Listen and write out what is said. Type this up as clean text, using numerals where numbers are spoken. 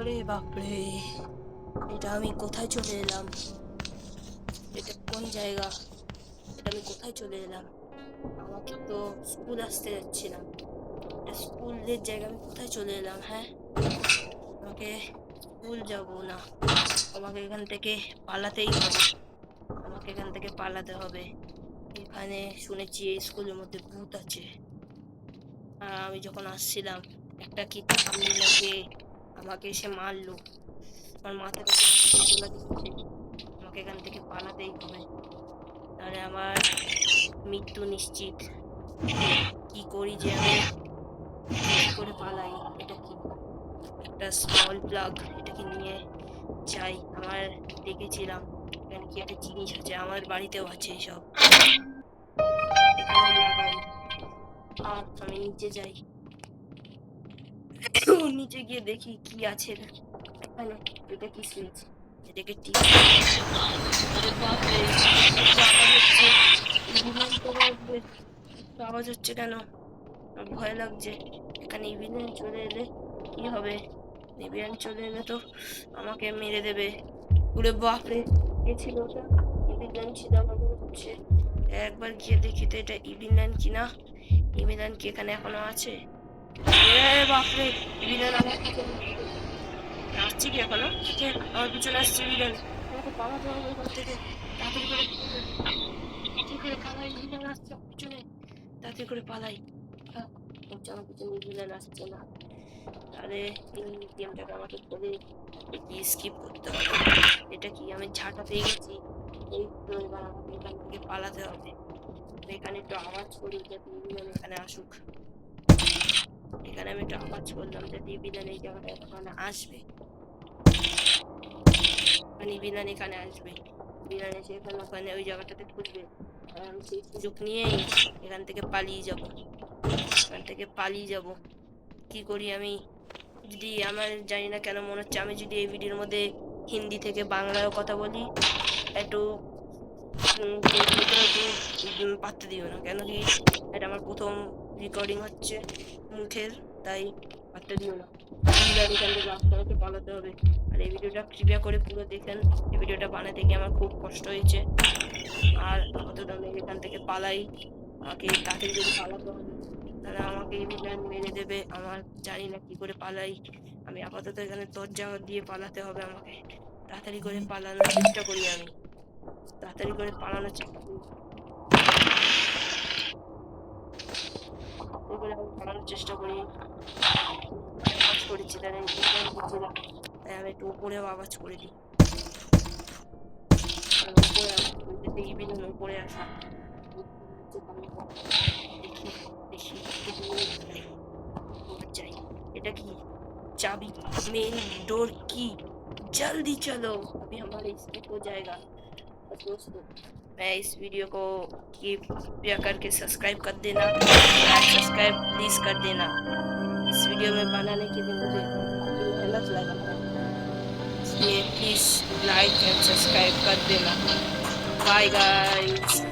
আরে বাপরে, এটা আমি কোথায় চলে এলাম? এটা কোন জায়গা? এটা আমি কোথায় চলে এলাম? আমাকে তো স্কুল আসতে যাচ্ছিলাম, এটা স্কুলের জায়গা, আমি কোথায় চলে এলাম? হ্যাঁ, আমাকে স্কুল যাব না, আমাকে এখান থেকে পালাতেই হবে, আমাকে এখান থেকে পালাতে হবে। এখানে শুনেছি এই স্কুলের মধ্যে ভূত আছে। আর আমি যখন আসছিলাম একটা কি আমাকে আমাকে এসে মারলো, আমার মাথাটা চলে দিচ্ছে। আমাকে এখান থেকে পালাতেই হবে, তাহলে আমার মৃত্যু নিশ্চিত। কি করি যে আমি, কি করে পালাই? এটা কি? একটা স্মল প্লাগ, এটা কি নিয়ে যাই? আমার দেখেছিলাম এখানে কি একটা জিনিস আছে, আমার বাড়িতেও আছে এইসব, এখানে লাগাই। আর আমি নিচে যাই, নিচে গিয়ে দেখি কি আছে এখানে। এটা কি সুইচ? এটাকে টিপ। আওয়াজ হচ্ছে কেন? ভয় লাগছে। এখানে ইভিলিয়ান চলে এলে কি হবে? ইভিলিয়ান চলে এলে তো আমাকে মেরে দেবে। ওরে বাপরে, কে ছিল ওটা? ইভিলিয়ান ছিল আমার মনে হচ্ছে। একবার গিয়ে দেখি তো এটা ইভিলিয়ান কিনা। ইভিলিয়ান কি এখানে এখনো আছে? বাপরে, ইভিলিয়ান আমার পিছনে আসছে কি এখনো? কে আমার পিছনে আসছে? ইভিলিয়ান, আমাকে পালাতে হবে এখান থেকে। তাড়াতাড়ি করে কি করে পালাই? ইভিলিয়ান আসছে আমার পিছনে, তাড়াতাড়ি করে পালাই। আমার পিছনে ইভিলিয়ান আসছে না, তাহলে এই গেমটাকে আমাকে করে স্কিপ করতে হবে। এটা কি, আমি ঝাঁটা পেয়ে গেছি, এই তো এবার আমাকে এখান থেকে পালাতে হবে। এখানে একটু আওয়াজ করি যাতে ইভিলিয়ান এখানে আসুক। এখানে আমি একটু আওয়াজ করলাম যাতে ইভিলিয়ান এই জায়গাটা এখানে আসবে, মানে ইভিলিয়ান এখানে আসবে। ইভিলিয়ান এসে এখানে ওখানে ওই জায়গাটাতে খুঁজবে, আর আমি সেই সুযোগ নিয়েই এখান থেকে পালিয়ে যাব। এখান থেকে পালিয়ে যাব। কি করি আমি? যদি আমার জানি না কেন মনে হচ্ছে আমি যদি এই ভিডিওর মধ্যে হিন্দি থেকে বাংলায়ও কথা বলি, একটু একটু পাত্তা দিও না, কেন কি এটা আমার প্রথম রেকর্ডিং হচ্ছে মুখের, তাই পাত্তা দিও না। এখান থেকে রাস্তাতে পালাতে হবে। আর এই ভিডিওটা কৃপা করে পুরো দেখেন, এই ভিডিওটা বানাতে গিয়ে আমার খুব কষ্ট হয়েছে। আর আপাতত আমি এখান থেকে পালাই, আমাকে তাড়াতাড়ি যদি পালাতে হবে, তারা আমাকে ইভিলিয়ান মেরে দেবে। আমার জানি না কি করে পালাই। আমি আপাতত এখানে দরজা দিয়ে পালাতে হবে আমাকে। তাড়াতাড়ি করে পালানোর চেষ্টা করি, আমি তাড়াতাড়ি করে পালানোর চেষ্টা করি, আমি পালানোর চেষ্টা করি। আওয়াজ করেছি তাই আমি একটু উপরেও আওয়াজ করে দিই, ইভিলিয়ান উপরে আসা। দেখি দেখি যাই। এটা কি चाबी? मेन डोर की। जल्दी चलो, अभी हमारे स्किप हो जाएगा। और दोस्तों, मैं इस वीडियो को कृपया करके सब्सक्राइब कर देना, सब्सक्राइब प्लीज कर देना। इस वीडियो में बनाने के लिए मुझे काफी मेहनत लगा है, इसलिए प्लीज लाइक एंड सब्सक्राइब कर देना। Bye guys.